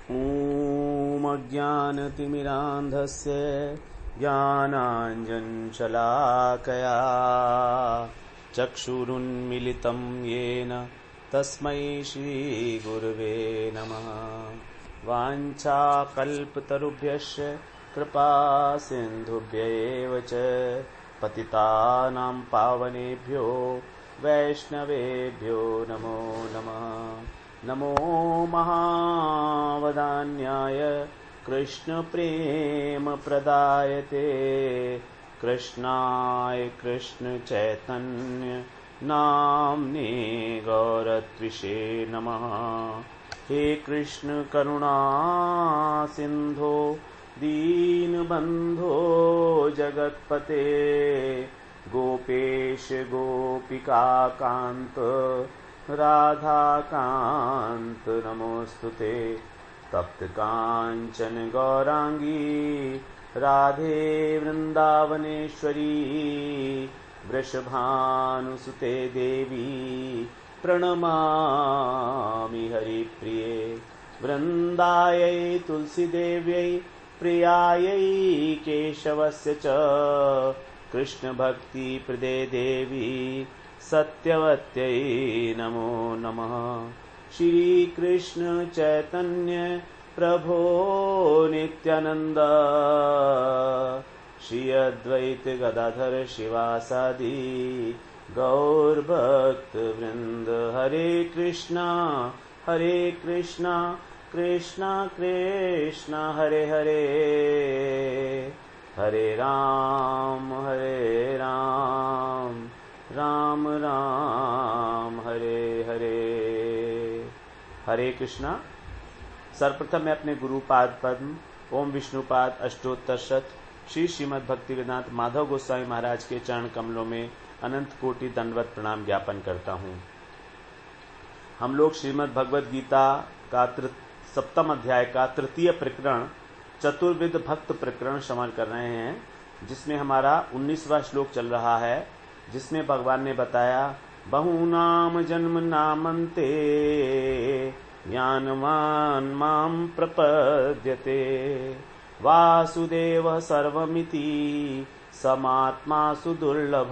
ॐ अज्ञानतिमिरान्धस्य ज्ञानाञ्जनशलाकया चक्षुरुन्मीलितं येन तस्मै श्रीगुरवे नमः। वाञ्छाकल्पतरुभ्यश्च कृपासिन्धुभ्यैव च पतितानां पावनेभ्यो वैष्णवेभ्यो नमो नमः। नमो महावदान्याय कृष्णप्रेमप्रदायते कृष्णाय कृष्णचैतन्य नाम्ने गौरत्विषे नमः। हे कृष्ण करुणा सिन्धो दीनबन्धो जगत्पते गोपेश गोपिकाकान्त राधाकान्त नमोस्तुते। तप्त कांचन गौरांगी राधे वृंदावनेश्वरी वृषभानुसुते देवी प्रणमामि हरिप्रिये। वृंदायै तुलसीदेव्यै प्रियायै केशवस्य च कृष्णभक्तिप्रदे देवी सत्यवत्यै नमो नमः। श्री कृष्ण चैतन्य प्रभो नित्यानंद श्री अद्वैत गदाधर शिवासादि गौर भक्त वृंद। हरे कृष्णा कृष्णा कृष्णा हरे हरे, हरे राम राम राम हरे हरे। हरे कृष्णा। सर्वप्रथम मैं अपने गुरुपाद पद्म ओम विष्णुपाद अष्टोत्तर शत श्री श्रीमद् भक्तिवेदांत माधव गोस्वामी महाराज के चरण कमलों में अनंत कोटि दंडवत प्रणाम ज्ञापन करता हूँ। हम लोग श्रीमद् भगवद गीता का सप्तम अध्याय का तृतीय प्रकरण चतुर्विध भक्त प्रकरण श्रवण कर रहे हैं, जिसमें हमारा 19वां श्लोक चल रहा है, जिसमें भगवान ने बताया बहूनाम जन्म नामन्ते ज्ञानवान माम प्रपद्यते वासुदेव सर्वमिति समात्मा सुदुर्लभ।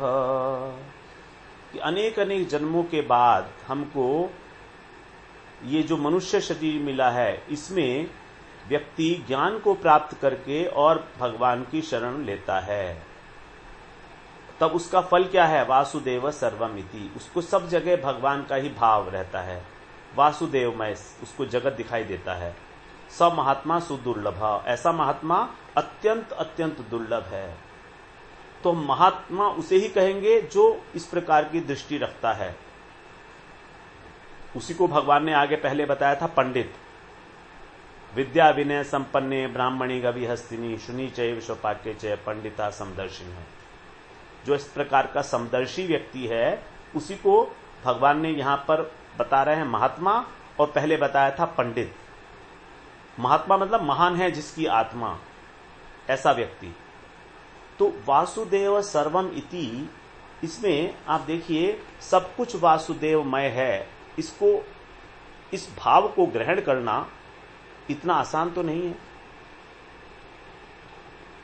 कि अनेक अनेक जन्मों के बाद हमको ये जो मनुष्य शरीर मिला है, इसमें व्यक्ति ज्ञान को प्राप्त करके और भगवान की शरण लेता है, तब उसका फल क्या है? वासुदेव सर्वमिति। उसको सब जगह भगवान का ही भाव रहता है, वासुदेवमय उसको जगत दिखाई देता है। स महात्मा सुदुर्लभ, ऐसा महात्मा अत्यंत अत्यंत दुर्लभ है। तो महात्मा उसे ही कहेंगे जो इस प्रकार की दृष्टि रखता है। उसी को भगवान ने आगे पहले बताया था पंडित। विद्या विनय संपन्ने ब्राह्मणी गवि हस्तिनी शुनि चैव स्वपाक्य चय पंडिता समदर्शिनी। जो इस प्रकार का समदर्शी व्यक्ति है, उसी को भगवान ने यहां पर बता रहे हैं महात्मा, और पहले बताया था पंडित। महात्मा मतलब महान है जिसकी आत्मा, ऐसा व्यक्ति। तो वासुदेव सर्वम इति, इसमें आप देखिए सब कुछ वासुदेवमय है। इसको, इस भाव को ग्रहण करना इतना आसान तो नहीं है।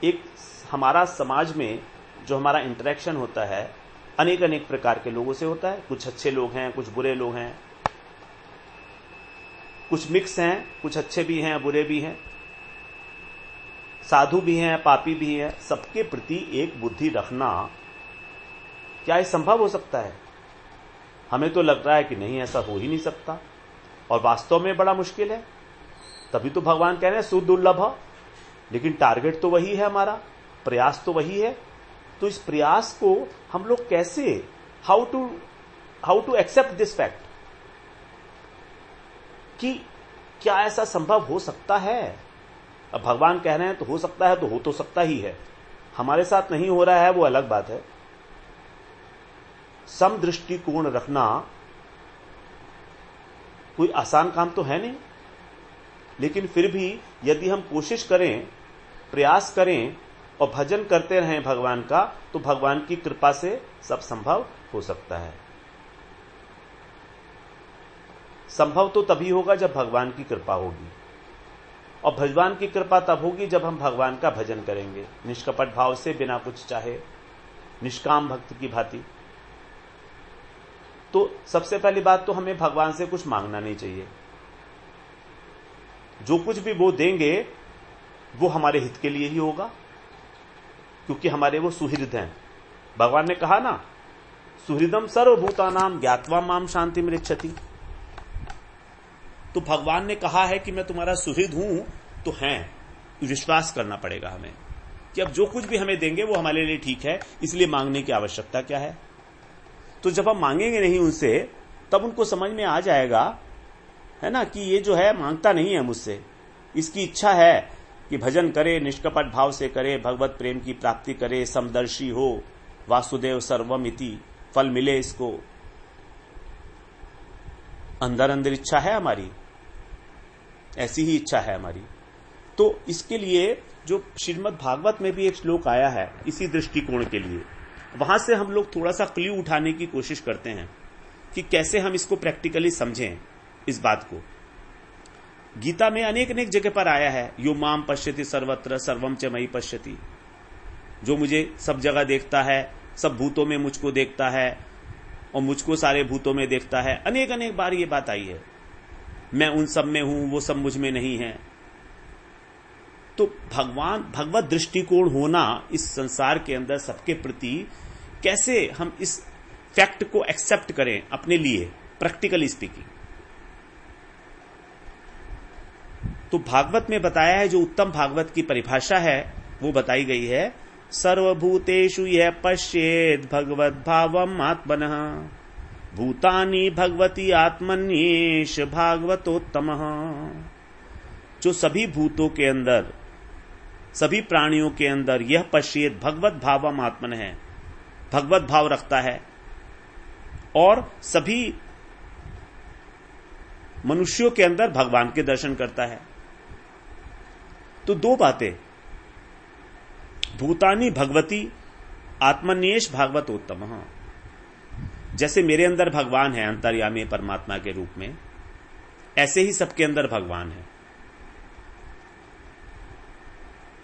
एक हमारा समाज में जो हमारा इंटरेक्शन होता है, अनेक अनेक प्रकार के लोगों से होता है। कुछ अच्छे लोग हैं, कुछ बुरे लोग हैं, कुछ मिक्स हैं, कुछ अच्छे भी हैं, बुरे भी हैं, साधु भी हैं, पापी भी हैं। सबके प्रति एक बुद्धि रखना, क्या ये संभव हो सकता है? हमें तो लग रहा है कि नहीं, ऐसा हो ही नहीं सकता, और वास्तव में बड़ा मुश्किल है। तभी तो भगवान कह रहे हैं सुदुर्लभ। लेकिन टारगेट तो वही है, हमारा प्रयास तो वही है। तो इस प्रयास को हम लोग कैसे, how to accept this fact कि क्या ऐसा संभव हो सकता है? अब भगवान कह रहे हैं तो हो सकता है, तो हो तो सकता ही है। हमारे साथ नहीं हो रहा है वो अलग बात है। सम दृष्टिकोण रखना कोई आसान काम तो है नहीं, लेकिन फिर भी यदि हम कोशिश करें, प्रयास करें और भजन करते रहें भगवान का, तो भगवान की कृपा से सब संभव हो सकता है। संभव तो तभी होगा जब भगवान की कृपा होगी। और भगवान की कृपा तब होगी जब हम भगवान का भजन करेंगे निष्कपट भाव से, बिना कुछ चाहे, निष्काम भक्त की भांति। तो सबसे पहली बात तो हमें भगवान से कुछ मांगना नहीं चाहिए। जो कुछ भी वो देंगे वो हमारे हित के लिए ही होगा, क्योंकि हमारे वो सुहृद हैं। भगवान ने कहा ना, सुहृदम सर्वभूतानाम ज्ञात्वा माम शांति मृच्छति। तो भगवान ने कहा है कि मैं तुम्हारा सुहृद हूं, तो हैं, विश्वास करना पड़ेगा हमें कि अब जो कुछ भी हमें देंगे वो हमारे लिए ठीक है, इसलिए मांगने की आवश्यकता क्या है। तो जब हम मांगेंगे नहीं उनसे, तब उनको समझ में आ जाएगा, है ना, कि ये जो है मांगता नहीं है मुझसे, इसकी इच्छा है कि भजन करे, निष्कपट भाव से करे, भगवत प्रेम की प्राप्ति करे, समदर्शी हो, वासुदेव सर्वमिति, फल मिले इसको। अंदर अंदर इच्छा है हमारी, ऐसी ही इच्छा है हमारी। तो इसके लिए जो श्रीमद् भागवत में भी एक श्लोक आया है इसी दृष्टिकोण के लिए, वहां से हम लोग थोड़ा सा क्ल्यू उठाने की कोशिश करते हैं कि कैसे हम इसको प्रैक्टिकली समझें इस बात को। गीता में अनेक अनेक जगह पर आया है, यो माम पश्यति सर्वत्र सर्वम च मयि पश्यति। जो मुझे सब जगह देखता है, सब भूतों में मुझको देखता है और मुझको सारे भूतों में देखता है। अनेक अनेक बार ये बात आई है, मैं उन सब में हूं, वो सब मुझ में नहीं है। तो भगवत दृष्टिकोण होना इस संसार के अंदर सबके प्रति, कैसे हम इस फैक्ट को एक्सेप्ट करें अपने लिए, प्रैक्टिकली स्पीकिंग। तो भागवत में बताया है, जो उत्तम भागवत की परिभाषा है वो बताई गई है, सर्वभूतेषु यः पश्येत् भगवद् भावम् आत्मनः भूतानि भगवती आत्मन्येष भागवतोत्तमः। जो सभी भूतों के अंदर, सभी प्राणियों के अंदर यह पश्येत् भगवद् भावम् आत्मनः है, भगवत भाव रखता है, और सभी मनुष्यों के अंदर भगवान के दर्शन करता है। तो दो बातें, भूतानि भगवती आत्मन्येष भागवतोत्तमः। जैसे मेरे अंदर भगवान है अंतर्यामी परमात्मा के रूप में, ऐसे ही सबके अंदर भगवान है।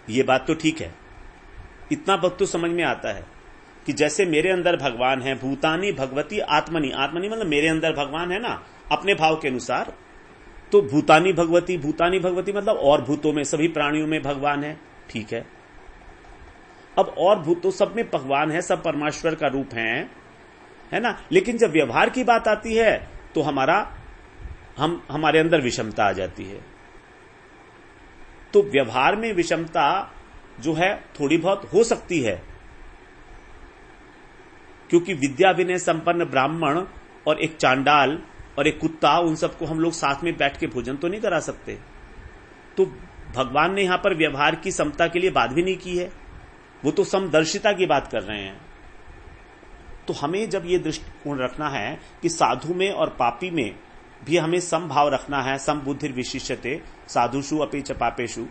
ये बात तो ठीक है, इतना वक्त तो समझ में आता है कि जैसे मेरे अंदर भगवान है, भूतानि भगवती आत्मनि, आत्मनि मतलब मेरे अंदर भगवान है ना, अपने भाव के अनुसार। तो भूतानि भगवती, भूतानि भगवती मतलब और भूतों में, सभी प्राणियों में भगवान है, ठीक है। अब और भूतों सब में भगवान है, सब परमेश्वर का रूप है ना। लेकिन जब व्यवहार की बात आती है तो हमारे अंदर विषमता आ जाती है। तो व्यवहार में विषमता जो है थोड़ी बहुत हो सकती है, क्योंकि विद्या विनय संपन्न ब्राह्मण और एक चांडाल और एक कुत्ता, उन सबको हम लोग साथ में बैठ के भोजन तो नहीं करा सकते। तो भगवान ने यहां पर व्यवहार की समता के लिए बात भी नहीं की है, वो तो समदर्शिता की बात कर रहे हैं। तो हमें जब ये दृष्टिकोण रखना है कि साधु में और पापी में भी हमें समभाव रखना है, समबुद्धि विशिष्यते साधुषु अपि च पापेषु।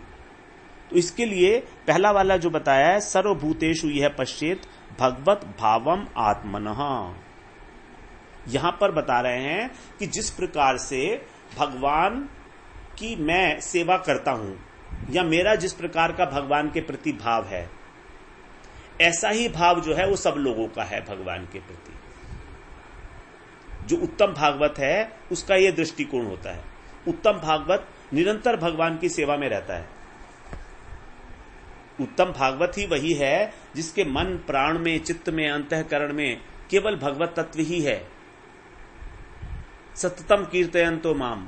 तो इसके लिए पहला वाला जो बताया है, सर्वभूतेषु यह पश्येत् भगवत भावम आत्मनः, यहां पर बता रहे हैं कि जिस प्रकार से भगवान की मैं सेवा करता हूं, या मेरा जिस प्रकार का भगवान के प्रति भाव है, ऐसा ही भाव जो है वो सब लोगों का है भगवान के प्रति। जो उत्तम भागवत है उसका यह दृष्टिकोण होता है। उत्तम भागवत निरंतर भगवान की सेवा में रहता है। उत्तम भागवत ही वही है जिसके मन प्राण में, चित्त में, अंतःकरण में केवल भगवत तत्व ही है। सततम कीर्तयन्तो माम।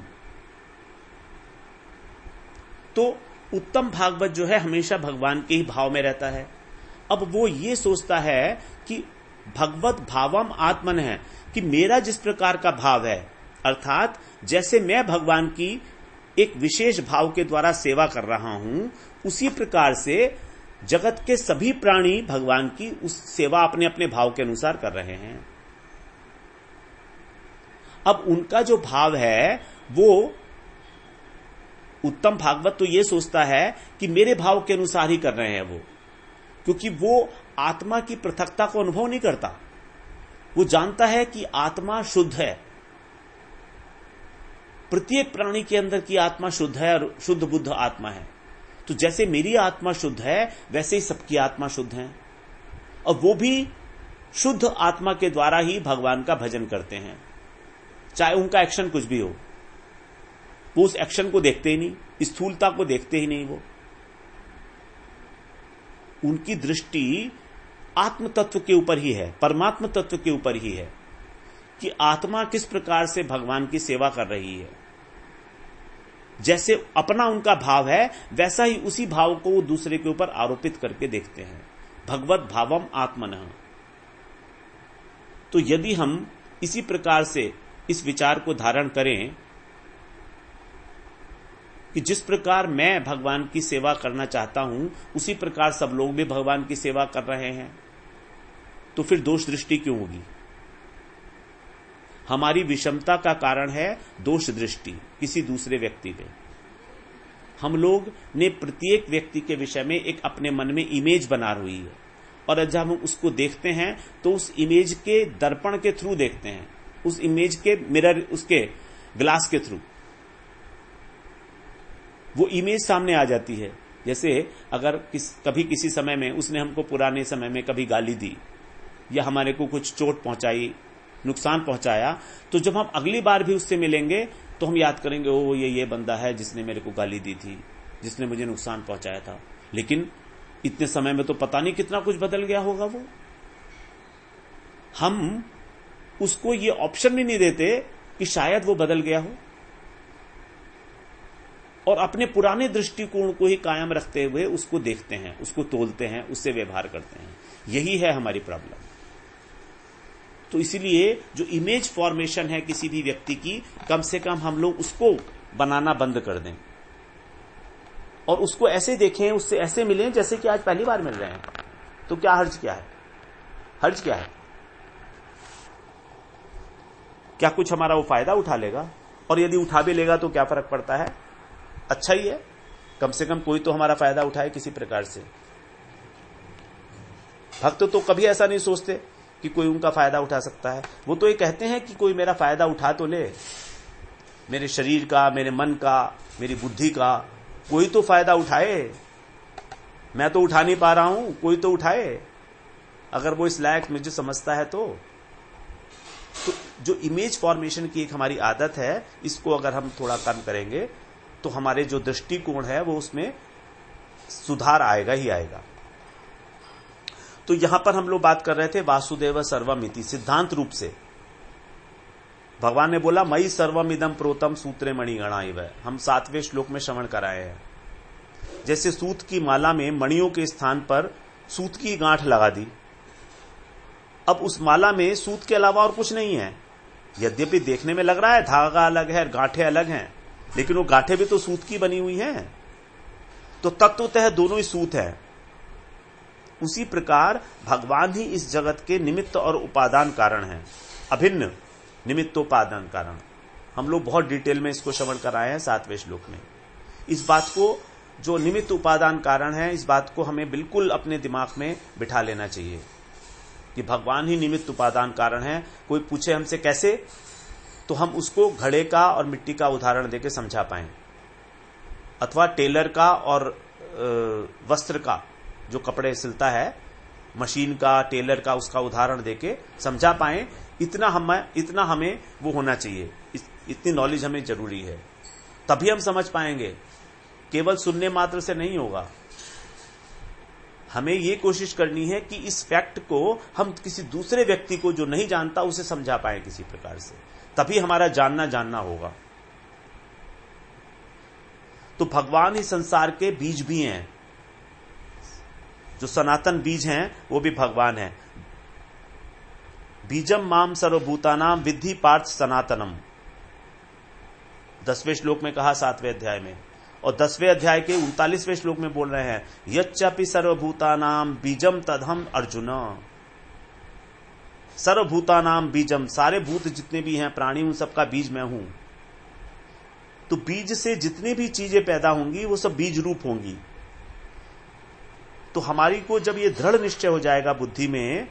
तो उत्तम भागवत जो है हमेशा भगवान के ही भाव में रहता है। अब वो ये सोचता है कि भगवत भावम आत्मन है, कि मेरा जिस प्रकार का भाव है, अर्थात जैसे मैं भगवान की एक विशेष भाव के द्वारा सेवा कर रहा हूं, उसी प्रकार से जगत के सभी प्राणी भगवान की उस सेवा अपने अपने भाव के अनुसार कर रहे हैं। अब उनका जो भाव है वो उत्तम भागवत तो ये सोचता है कि मेरे भाव के अनुसार ही कर रहे हैं वो, क्योंकि वो आत्मा की पृथकता को अनुभव नहीं करता। वो जानता है कि आत्मा शुद्ध है, प्रत्येक प्राणी के अंदर की आत्मा शुद्ध है और शुद्ध बुद्ध आत्मा है। तो जैसे मेरी आत्मा शुद्ध है वैसे ही सबकी आत्मा शुद्ध है, और वो भी शुद्ध आत्मा के द्वारा ही भगवान का भजन करते हैं, चाहे उनका एक्शन कुछ भी हो। वो उस एक्शन को देखते ही नहीं, स्थूलता को देखते ही नहीं। वो उनकी दृष्टि आत्म तत्व के ऊपर ही है, परमात्मा तत्व के ऊपर ही है कि आत्मा किस प्रकार से भगवान की सेवा कर रही है। जैसे अपना उनका भाव है वैसा ही उसी भाव को वो दूसरे के ऊपर आरोपित करके देखते हैं। भगवत भावम आत्मनः। तो यदि हम इसी प्रकार से इस विचार को धारण करें कि जिस प्रकार मैं भगवान की सेवा करना चाहता हूं उसी प्रकार सब लोग भी भगवान की सेवा कर रहे हैं, तो फिर दोष दृष्टि क्यों होगी? हमारी विषमता का कारण है दोष दृष्टि किसी दूसरे व्यक्ति पे। हम लोग ने प्रत्येक व्यक्ति के विषय में एक अपने मन में इमेज बना हुई है, और जब हम उसको देखते हैं तो उस इमेज के दर्पण के थ्रू देखते हैं, उस इमेज के मिरर, उसके ग्लास के थ्रू वो इमेज सामने आ जाती है। जैसे अगर कभी किसी समय में उसने हमको पुराने समय में कभी गाली दी या हमारे को कुछ चोट पहुंचाई, नुकसान पहुंचाया, तो जब हम अगली बार भी उससे मिलेंगे तो हम याद करेंगे, ओ ये बंदा है जिसने मेरे को गाली दी थी, जिसने मुझे नुकसान पहुंचाया था। लेकिन इतने समय में तो पता नहीं कितना कुछ बदल गया होगा वो। हम उसको ये ऑप्शन भी नहीं देते कि शायद वो बदल गया हो, और अपने पुराने दृष्टिकोण को ही कायम रखते हुए उसको देखते हैं, उसको तोलते हैं, उससे व्यवहार करते हैं। यही है हमारी प्रॉब्लम। तो इसीलिए जो इमेज फॉर्मेशन है किसी भी व्यक्ति की, कम से कम हम लोग उसको बनाना बंद कर दें और उसको ऐसे देखें, उससे ऐसे मिलें जैसे कि आज पहली बार मिल रहे हैं। तो क्या हर्ज क्या है? हर्ज क्या है? क्या कुछ हमारा वो फायदा उठा लेगा? और यदि उठा भी लेगा तो क्या फर्क पड़ता है? अच्छा ही है, कम से कम कोई तो हमारा फायदा उठाए किसी प्रकार से। भक्त तो कभी ऐसा नहीं सोचते कि कोई उनका फायदा उठा सकता है। वो तो ये कहते हैं कि कोई मेरा फायदा उठा तो ले, मेरे शरीर का, मेरे मन का, मेरी बुद्धि का कोई तो फायदा उठाए। मैं तो उठा नहीं पा रहा हूं, कोई तो उठाए, अगर वो इस लायक मुझे समझता है तो जो इमेज फॉर्मेशन की एक हमारी आदत है, इसको अगर हम थोड़ा कम करेंगे तो हमारे जो दृष्टिकोण है वो उसमें सुधार आएगा ही आएगा। तो यहां पर हम लोग बात कर रहे थे वासुदेव सर्वमिति। सिद्धांत रूप से भगवान ने बोला मयि सर्वमिदं प्रोतम सूत्रे मणिगणा इव। हम 7वें श्लोक में श्रवण कराए हैं। जैसे सूत की माला में मणियों के स्थान पर सूत की गांठ लगा दी, अब उस माला में सूत के अलावा और कुछ नहीं है। यद्यपि देखने में लग रहा है धागा अलग है, गांठें अलग हैं, लेकिन वो गांठें भी तो सूत की बनी हुई हैं। तो तत्वतः दोनों ही सूत है। उसी प्रकार भगवान ही इस जगत के निमित्त और उपादान कारण हैं, अभिन्न निमित्तोपादान कारण। हम लोग बहुत डिटेल में इसको श्रवण कराए हैं 7वें श्लोक में। इस बात को, जो निमित्त उपादान कारण है, इस बात को हमें बिल्कुल अपने दिमाग में बिठा लेना चाहिए कि भगवान ही निमित्त उपादान कारण है। कोई पूछे हमसे कैसे, तो हम उसको घड़े का और मिट्टी का उदाहरण देके समझा पाएं, अथवा टेलर का और वस्त्र का, जो कपड़े सिलता है, मशीन का, टेलर का, उसका उदाहरण देके समझा पाएं। इतना हमें वो होना चाहिए, इतनी नॉलेज हमें जरूरी है, तभी हम समझ पाएंगे। केवल सुनने मात्र से नहीं होगा। हमें ये कोशिश करनी है कि इस फैक्ट को हम किसी दूसरे व्यक्ति को जो नहीं जानता उसे समझा पाए किसी प्रकार से, तभी हमारा जानना होगा। तो भगवान ही संसार के बीज भी हैं, जो सनातन बीज हैं वो भी भगवान है। बीजम माम सर्वभूतानाम विद्धि पार्थ सनातनम, 10वें श्लोक में कहा 7वें अध्याय में, और 10वें अध्याय के 39वें श्लोक में बोल रहे हैं यच्चापि सर्वभूतानाम बीजम तदहम अर्जुन। सर्वभूतानाम बीजम, सारे भूत जितने भी हैं, प्राणी, उन सबका बीज मैं हूं। तो बीज से जितनी भी चीजें पैदा होंगी वो सब बीज रूप होंगी। तो हमारी को जब ये दृढ़ निश्चय हो जाएगा बुद्धि में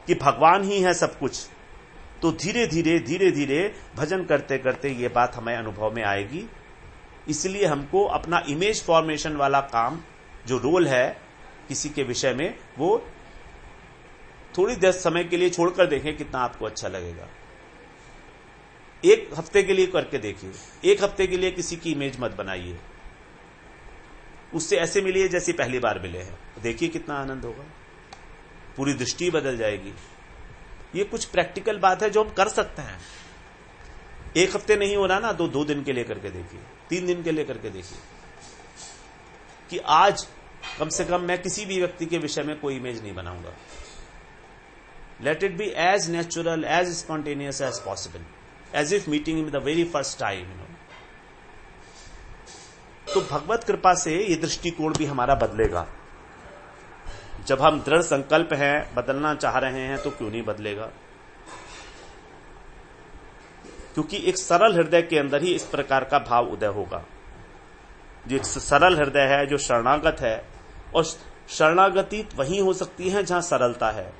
कि भगवान ही है सब कुछ, तो धीरे धीरे भजन करते करते ये बात हमें अनुभव में आएगी। इसलिए हमको अपना इमेज फॉर्मेशन वाला काम, जो रोल है किसी के विषय में, वो थोड़ी देर समय के लिए छोड़कर देखें कितना आपको अच्छा लगेगा। एक हफ्ते के लिए करके देखिए, एक हफ्ते के लिए किसी की इमेज मत बनाइए, उससे ऐसे मिलिए जैसे पहली बार मिले हैं, देखिए कितना आनंद होगा, पूरी दृष्टि बदल जाएगी। ये कुछ प्रैक्टिकल बात है जो हम कर सकते हैं। एक हफ्ते नहीं हो रहा ना, तो 2 दिन के लिए करके देखिए, 3 दिन के लिए करके देखिए कि आज कम से कम मैं किसी भी व्यक्ति के विषय में कोई इमेज नहीं बनाऊंगा। Let it be as natural, as spontaneous as possible, as if meeting in the very first time, तो भगवत कृपा से ये दृष्टिकोण भी हमारा बदलेगा। जब हम दृढ़ संकल्प हैं, बदलना चाह रहे हैं, तो क्यों नहीं बदलेगा? क्योंकि एक सरल हृदय के अंदर ही इस प्रकार का भाव उदय होगा। जो सरल हृदय है, जो शरणागत है, और शरणागति वही हो सकती है जहां सरलता है।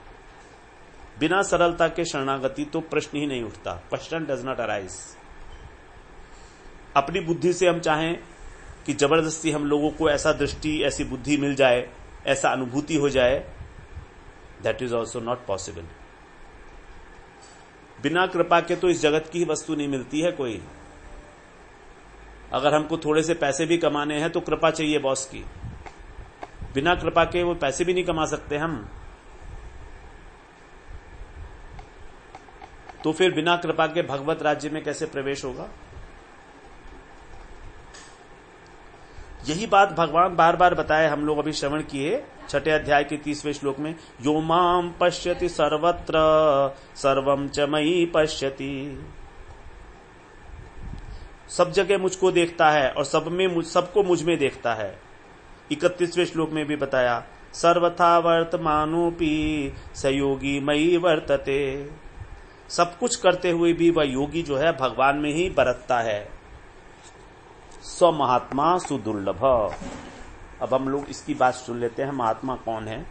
बिना सरलता के शरणागति तो प्रश्न ही नहीं उठता, क्वेश्चन डज नॉट अराइज। अपनी बुद्धि से हम चाहें कि जबरदस्ती हम लोगों को ऐसा दृष्टि, ऐसी बुद्धि मिल जाए, ऐसा अनुभूति हो जाए, that is also not possible. बिना कृपा के तो इस जगत की ही वस्तु नहीं मिलती है कोई। अगर हमको थोड़े से पैसे भी कमाने हैं तो कृपा चाहिए बॉस की, बिना कृपा के वो पैसे भी नहीं कमा सकते हम। तो फिर बिना कृपा के भगवत राज्य में कैसे प्रवेश होगा? यही बात भगवान बार बार बताए, हम लोग अभी श्रवण किए 6 अध्याय के 30वें श्लोक में, यो माम पश्यति सर्वत्र सर्वम च मयि पश्यति। सब जगह मुझको देखता है और सबको मुझ में देखता है। 31वें श्लोक में भी बताया, सर्वथा वर्तमानोपि स योगी मयि वर्तते। सब कुछ करते हुए भी वह योगी जो है भगवान में ही बरतता है। स्व महात्मा सुदुर्लभ। अब हम लोग इसकी बात सुन लेते हैं, महात्मा कौन है?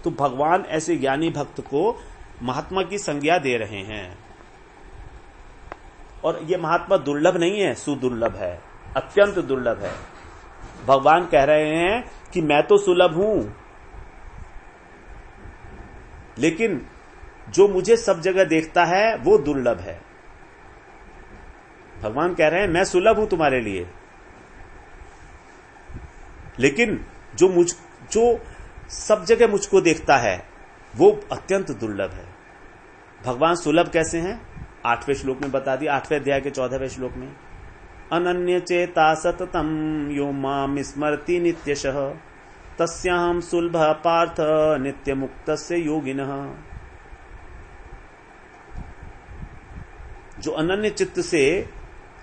तो भगवान ऐसे ज्ञानी भक्त को महात्मा की संज्ञा दे रहे हैं, और ये महात्मा दुर्लभ नहीं है, सुदुर्लभ है, अत्यंत दुर्लभ है। भगवान कह रहे हैं कि मैं तो सुलभ हूं, लेकिन जो मुझे सब जगह देखता है वो दुर्लभ है। भगवान कह रहे हैं मैं सुलभ हूं तुम्हारे लिए, लेकिन जो सब जगह मुझको देखता है वो अत्यंत दुर्लभ है। भगवान सुलभ कैसे हैं? 8वें श्लोक में बता दिया, 8वें अध्याय के 14वें श्लोक में, अनन्य चेता सततम यो माम स्मरति नित्यशः तस्याहं सुलभ पार्थ नित्य मुक्तस्य योगिनः। जो अनन्य चित्त से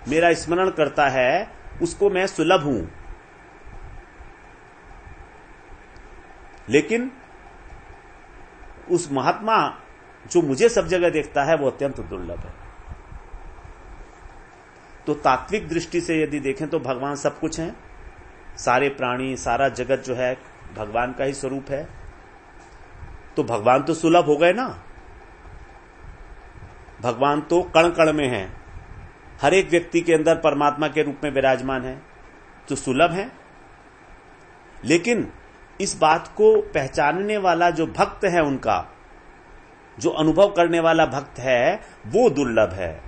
मेरा स्मरण करता है उसको मैं सुलभ हूं, लेकिन उस महात्मा जो मुझे सब जगह देखता है वो अत्यंत दुर्लभ है। तो तात्विक दृष्टि से यदि देखें तो भगवान सब कुछ है, सारे प्राणी, सारा जगत जो है भगवान का ही स्वरूप है। तो भगवान तो सुलभ हो गए ना। भगवान तो कण कण में है, हर एक व्यक्ति के अंदर परमात्मा के रूप में विराजमान है, तो सुलभ है। लेकिन इस बात को पहचानने वाला जो भक्त है, उनका जो अनुभव करने वाला भक्त है वो दुर्लभ है।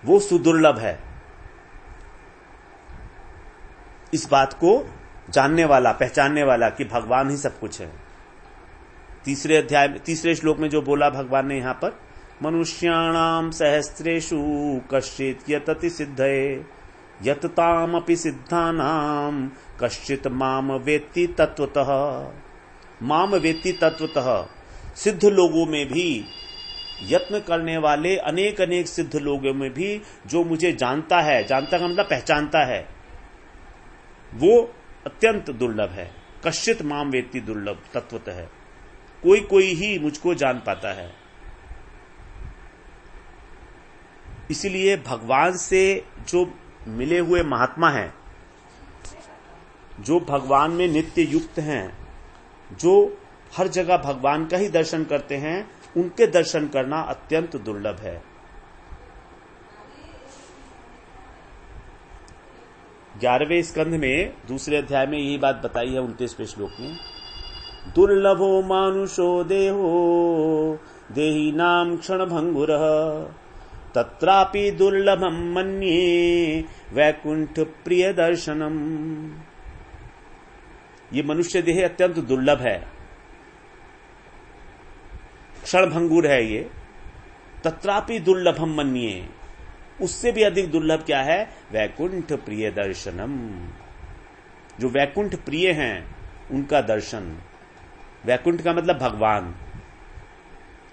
वो सुदुर्लभ है। इस बात को जानने वाला, पहचानने वाला कि भगवान ही सब कुछ है। तीसरे श्लोक में जो बोला भगवान ने यहां पर, मनुष्याणाम सहस्रेषु कश्चित यतति सिद्धये यततामपि सिद्धानाम कश्चित माम वेत्ति तत्वतः। माम वेत्ति तत्वतः, सिद्ध लोगों में भी, यत्न करने वाले अनेक अनेक सिद्ध लोगों में भी जो मुझे जानता है, जानता का मतलब पहचानता है, वो अत्यंत दुर्लभ है। कश्चित माम वेत्ति दुर्लभ तत्वतः है, कोई ही मुझको जान पाता है। इसलिए भगवान से जो मिले हुए महात्मा हैं, जो भगवान में नित्य युक्त हैं, जो हर जगह भगवान का ही दर्शन करते हैं, उनके दर्शन करना अत्यंत दुर्लभ है। 11वें स्कंध में दूसरे अध्याय में यही बात बताई है 29वें श्लोक में। दुर्लभो मानुषो देहो देही नाम क्षण भंगुरः तत्रापि दुर्लभम मन्ये वैकुंठ प्रिय दर्शनम। ये मनुष्य देह अत्यंत दुर्लभ है, क्षण भंगुर है ये। तत्रापि दुर्लभम मन्ये, उससे भी अधिक दुर्लभ क्या है? वैकुंठ प्रिय दर्शनम। जो वैकुंठ प्रिय हैं उनका दर्शन। वैकुंठ का मतलब भगवान,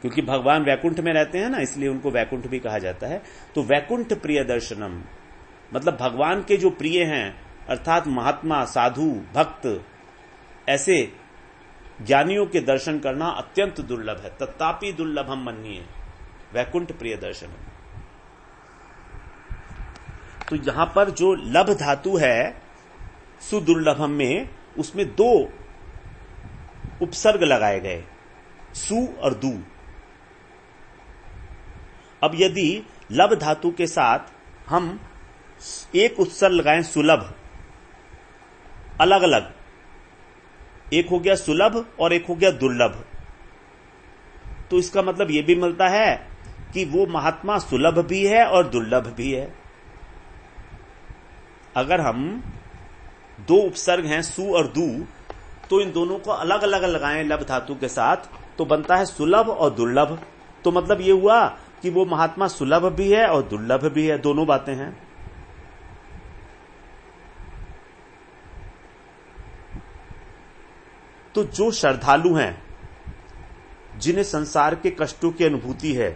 क्योंकि भगवान वैकुंठ में रहते हैं ना, इसलिए उनको वैकुंठ भी कहा जाता है। तो वैकुंठ प्रिय दर्शनम मतलब भगवान के जो प्रिय हैं, अर्थात महात्मा, साधु, भक्त, ऐसे ज्ञानियों के दर्शन करना अत्यंत दुर्लभ है। तथापि दुर्लभम मन्ये वैकुंठ प्रिय दर्शनम। तो यहां पर जो लभ धातु है सुदुर्लभम में, उसमें 2 उपसर्ग लगाए गए, सु और दु। अब यदि लभ धातु के साथ हम एक उपसर्ग लगाएं सुलभ, अलग अलग, एक हो गया सुलभ और एक हो गया दुर्लभ, तो इसका मतलब यह भी मिलता है कि वो महात्मा सुलभ भी है और दुर्लभ भी है। अगर हम 2 उपसर्ग हैं सु और दु, तो इन दोनों को अलग अलग लगाएं लभ धातु के साथ, तो बनता है सुलभ और दुर्लभ। तो मतलब ये हुआ कि वो महात्मा सुलभ भी है और दुर्लभ भी है, दोनों बातें हैं। तो जो श्रद्धालु हैं, जिन्हें संसार के कष्टों की अनुभूति है,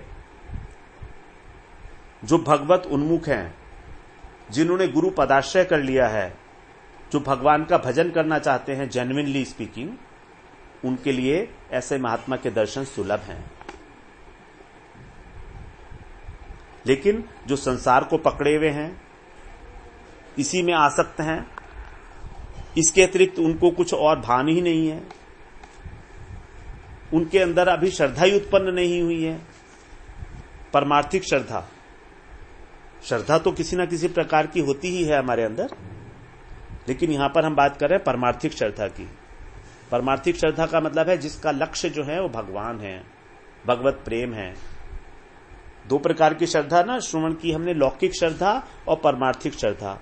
जो भगवत उन्मुख हैं, जिन्होंने गुरु पदाश्रय कर लिया है, जो भगवान का भजन करना चाहते हैं जेन्युइनली स्पीकिंग, उनके लिए ऐसे महात्मा के दर्शन सुलभ हैं। लेकिन जो संसार को पकड़े हुए हैं, इसी में आसक्त हैं, इसके अतिरिक्त उनको कुछ और भान ही नहीं है, उनके अंदर अभी श्रद्धा ही उत्पन्न नहीं हुई है, परमार्थिक श्रद्धा। श्रद्धा तो किसी ना किसी प्रकार की होती ही है हमारे अंदर, लेकिन यहां पर हम बात कर रहे हैं परमार्थिक श्रद्धा की। परमार्थिक श्रद्धा का मतलब है जिसका लक्ष्य जो है वो भगवान है, भगवत प्रेम है। 2 प्रकार की श्रद्धा ना श्रवण की हमने, लौकिक श्रद्धा और परमार्थिक श्रद्धा।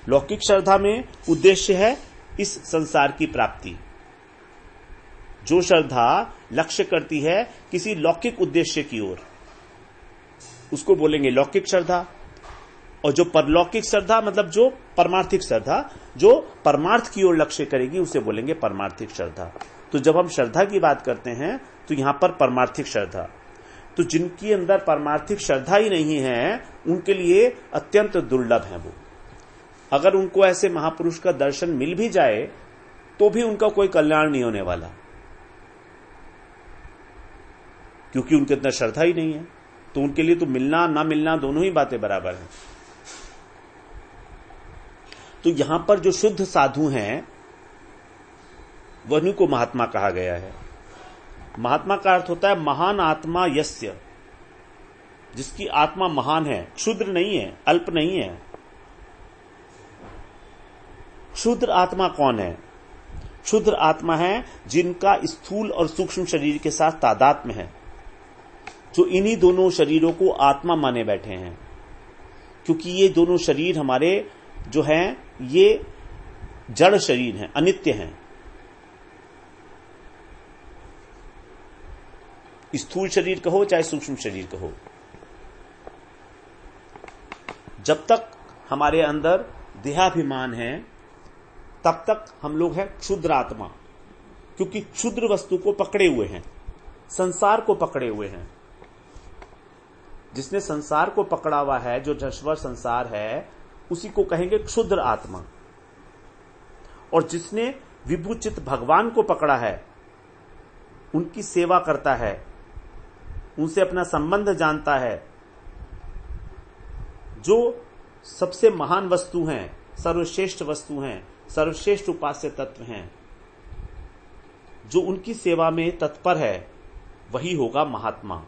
लौकिक श्रद्धा में उद्देश्य है इस संसार की प्राप्ति। जो श्रद्धा लक्ष्य करती है किसी लौकिक उद्देश्य की ओर, उसको बोलेंगे लौकिक श्रद्धा। और जो परलौकिक श्रद्धा मतलब जो परमार्थिक श्रद्धा, जो परमार्थ की ओर लक्ष्य करेगी, उसे बोलेंगे परमार्थिक श्रद्धा। तो जब हम श्रद्धा की बात करते हैं तो यहां पर परमार्थिक श्रद्धा, तो जिनकी अंदर परमार्थिक श्रद्धा ही नहीं है, उनके लिए अत्यंत दुर्लभ है वो। अगर उनको ऐसे महापुरुष का दर्शन मिल भी जाए तो भी उनका कोई कल्याण नहीं होने वाला, क्योंकि उनके अंदर श्रद्धा ही नहीं है। तो उनके लिए तो मिलना ना मिलना दोनों ही बातें बराबर हैं। तो यहां पर जो शुद्ध साधु हैं वही को महात्मा कहा गया है। महात्मा का अर्थ होता है महान आत्मा यस्य, जिसकी आत्मा महान है, क्षुद्र नहीं है, अल्प नहीं है। क्षुद्र आत्मा कौन है? क्षुद्र आत्मा है जिनका स्थूल और सूक्ष्म शरीर के साथ तादात्म्य है, जो इन्हीं दोनों शरीरों को आत्मा माने बैठे हैं। क्योंकि ये दोनों शरीर हमारे जो हैं ये जड़ शरीर हैं, अनित्य हैं। स्थूल शरीर कहो चाहे सूक्ष्म शरीर कहो, जब तक हमारे अंदर देहाभिमान है तब तक हम लोग हैं क्षुद्र आत्मा, क्योंकि क्षुद्र वस्तु को पकड़े हुए हैं, संसार को पकड़े हुए हैं। जिसने संसार को पकड़ा हुआ है, जो नश्वर संसार है, उसी को कहेंगे क्षुद्र आत्मा। और जिसने विभूचित भगवान को पकड़ा है, उनकी सेवा करता है, उनसे अपना संबंध जानता है, जो सबसे महान वस्तु हैं, सर्वश्रेष्ठ वस्तु हैं, सर्वश्रेष्ठ उपास्य तत्व हैं, जो उनकी सेवा में तत्पर है वही होगा महात्मा।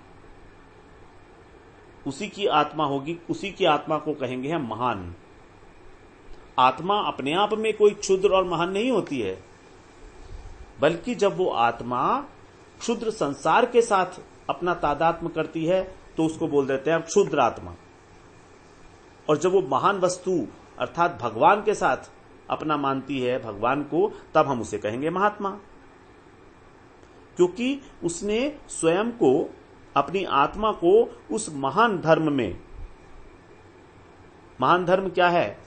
उसी की आत्मा होगी, उसी की आत्मा को कहेंगे हम महान। आत्मा अपने आप में कोई क्षुद्र और महान नहीं होती है, बल्कि जब वो आत्मा क्षुद्र संसार के साथ अपना तादात्म्य करती है तो उसको बोल देते हैं हम क्षुद्र आत्मा। और जब वो महान वस्तु अर्थात भगवान के साथ अपना मानती है भगवान को, तब हम उसे कहेंगे महात्मा, क्योंकि उसने स्वयं को, अपनी आत्मा को उस महान धर्म में, महान धर्म क्या है?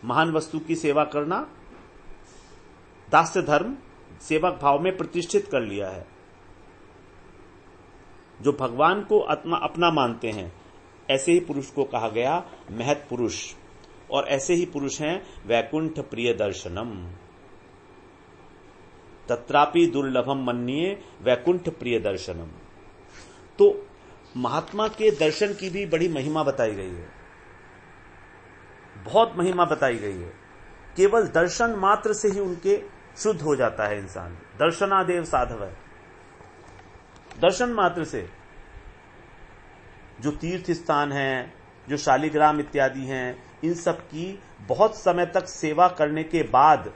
महान वस्तु की सेवा करना, दास्य धर्म, सेवक भाव में प्रतिष्ठित कर लिया है। जो भगवान को अपना मानते हैं ऐसे ही पुरुष को कहा गया महत् पुरुष, और ऐसे ही पुरुष हैं वैकुंठ प्रिय दर्शनम। तत्रापि दुर्लभम मन्ये वैकुंठ प्रिय दर्शनम। तो महात्मा के दर्शन की भी बड़ी महिमा बताई गई है, बहुत महिमा बताई गई है। केवल दर्शन मात्र से ही उनके शुद्ध हो जाता है इंसान। दर्शनादेव साधव है, दर्शन मात्र से। जो तीर्थ स्थान हैं, जो शालिग्राम इत्यादि हैं, इन सब की बहुत समय तक सेवा करने के बाद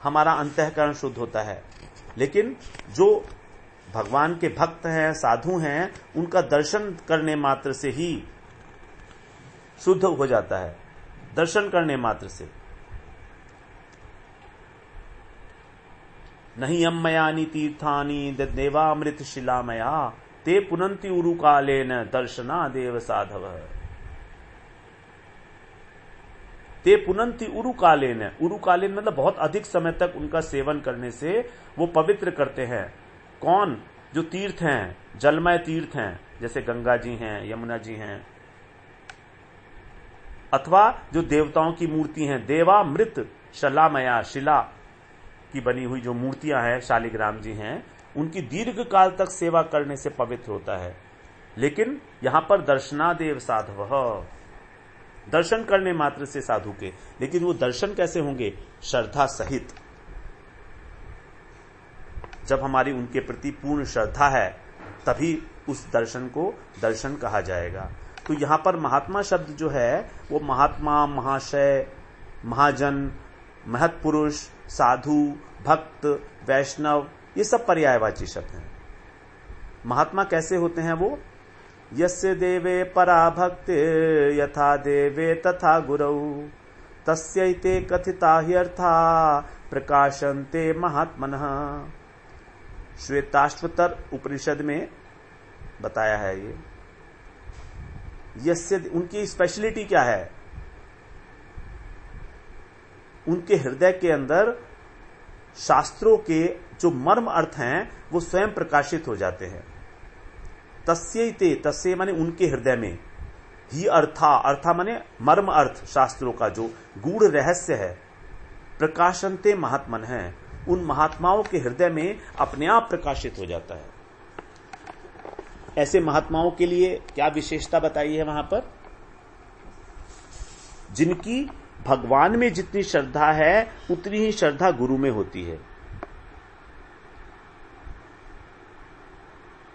हमारा अंतःकरण शुद्ध होता है। लेकिन जो भगवान के भक्त हैं, साधु हैं, उनका दर्शन करने मात्र से ही शुद्ध हो जाता है, दर्शन करने मात्र से। नहीं अम्मयानि तीर्थानि देवामृत शिलामया ते पुनन्ति उरुकालेन दर्शना देव साधव। ते पुनन्ति उरुकालेन, उरुकालेन मतलब बहुत अधिक समय तक उनका सेवन करने से वो पवित्र करते हैं। कौन? जो तीर्थ हैं, जलमय तीर्थ हैं, जैसे गंगा जी हैं, यमुना जी हैं, अथवा जो देवताओं की मूर्ति हैं, देवामृत शिलामया, शिला की बनी हुई जो मूर्तियां हैं, शालिग्राम जी हैं, उनकी दीर्घ काल तक सेवा करने से पवित्र होता है। लेकिन यहां पर दर्शनादेव साधव, दर्शन करने मात्र से साधु के। लेकिन वो दर्शन कैसे होंगे? श्रद्धा सहित। जब हमारी उनके प्रति पूर्ण श्रद्धा है तभी उस दर्शन को दर्शन कहा जाएगा। तो यहां पर महात्मा शब्द जो है वो महात्मा, महाशय, महाजन, महत् पुरुष, साधु, भक्त, वैष्णव, ये सब पर्यायवाची शब्द हैं। महात्मा कैसे होते हैं वो? यस्य देवे परा भक्ति यथा देवे तथा गुरौ तस्यैते कथिता ह्यर्था प्रकाशन्ते महात्मनः। श्वेताश्वतर उपनिषद में बताया है ये। यस्य, उनकी स्पेशलिटी क्या है? उनके हृदय के अंदर शास्त्रों के जो मर्म अर्थ हैं वो स्वयं प्रकाशित हो जाते हैं। तस्यैते, तस्य माने उनके हृदय में, ही अर्था, अर्था माने मर्म अर्थ, शास्त्रों का जो गूढ़ रहस्य है, प्रकाशनते महात्मन है, उन महात्माओं के हृदय में अपने आप प्रकाशित हो जाता है। ऐसे महात्माओं के लिए क्या विशेषता बताई है वहां पर? जिनकी भगवान में जितनी श्रद्धा है उतनी ही श्रद्धा गुरु में होती है,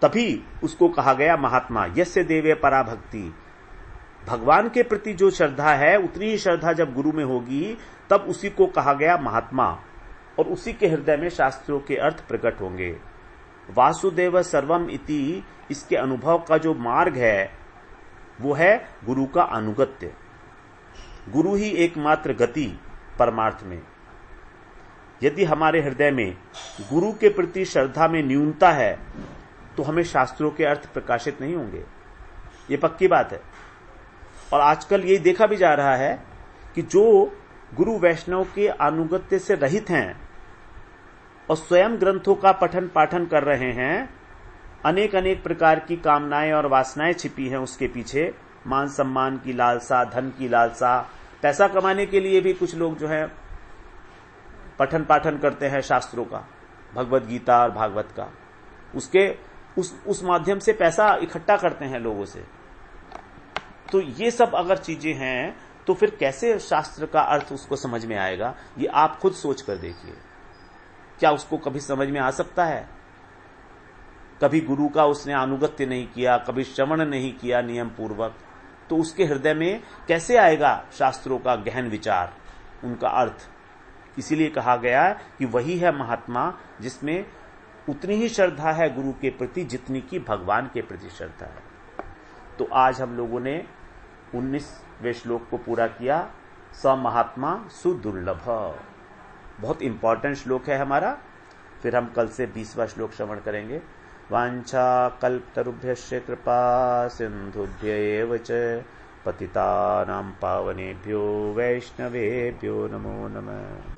तभी उसको कहा गया महात्मा। यस्य देवे परा भक्ति, भगवान के प्रति जो श्रद्धा है उतनी ही श्रद्धा जब गुरु में होगी तब उसी को कहा गया महात्मा, और उसी के हृदय में शास्त्रों के अर्थ प्रकट होंगे। वासुदेव सर्वम इति, इसके अनुभव का जो मार्ग है वो है गुरु का अनुगत्य। गुरु ही एकमात्र गति परमार्थ में। यदि हमारे हृदय में गुरु के प्रति श्रद्धा में न्यूनता है तो हमें शास्त्रों के अर्थ प्रकाशित नहीं होंगे, ये पक्की बात है। और आजकल ये देखा भी जा रहा है कि जो गुरु वैष्णव के अनुगत्य से रहित हैं और स्वयं ग्रंथों का पठन पाठन कर रहे हैं, अनेक अनेक प्रकार की कामनाएं और वासनाएं छिपी हैं उसके पीछे, मान सम्मान की लालसा, धन की लालसा, पैसा कमाने के लिए भी कुछ लोग जो है पठन पाठन करते हैं शास्त्रों का, भगवत गीता और भागवत का, उसके उस माध्यम से पैसा इकट्ठा करते हैं लोगों से। तो ये सब अगर चीजें हैं तो फिर कैसे शास्त्र का अर्थ उसको समझ में आएगा? ये आप खुद सोच कर देखिए। क्या उसको कभी समझ में आ सकता है? कभी गुरु का उसने अनुगत्य नहीं किया, कभी श्रवण नहीं किया नियम पूर्वक, तो उसके हृदय में कैसे आएगा शास्त्रों का गहन विचार, उनका अर्थ? इसीलिए कहा गया कि वही है महात्मा जिसमें उतनी ही श्रद्धा है गुरु के प्रति जितनी की भगवान के प्रति श्रद्धा है। तो आज हम लोगों ने 19वें श्लोक को पूरा किया, स महात्मा सुदुर्लभ। बहुत इंपॉर्टेंट श्लोक है हमारा। फिर हम कल से 20वां श्लोक श्रवण करेंगे। वांछा कल्पतरुभ्यश्च कृपा सिंधुभ्य एव च पतितानां पावनेभ्यो वैष्णवेभ्यो नमो नमः।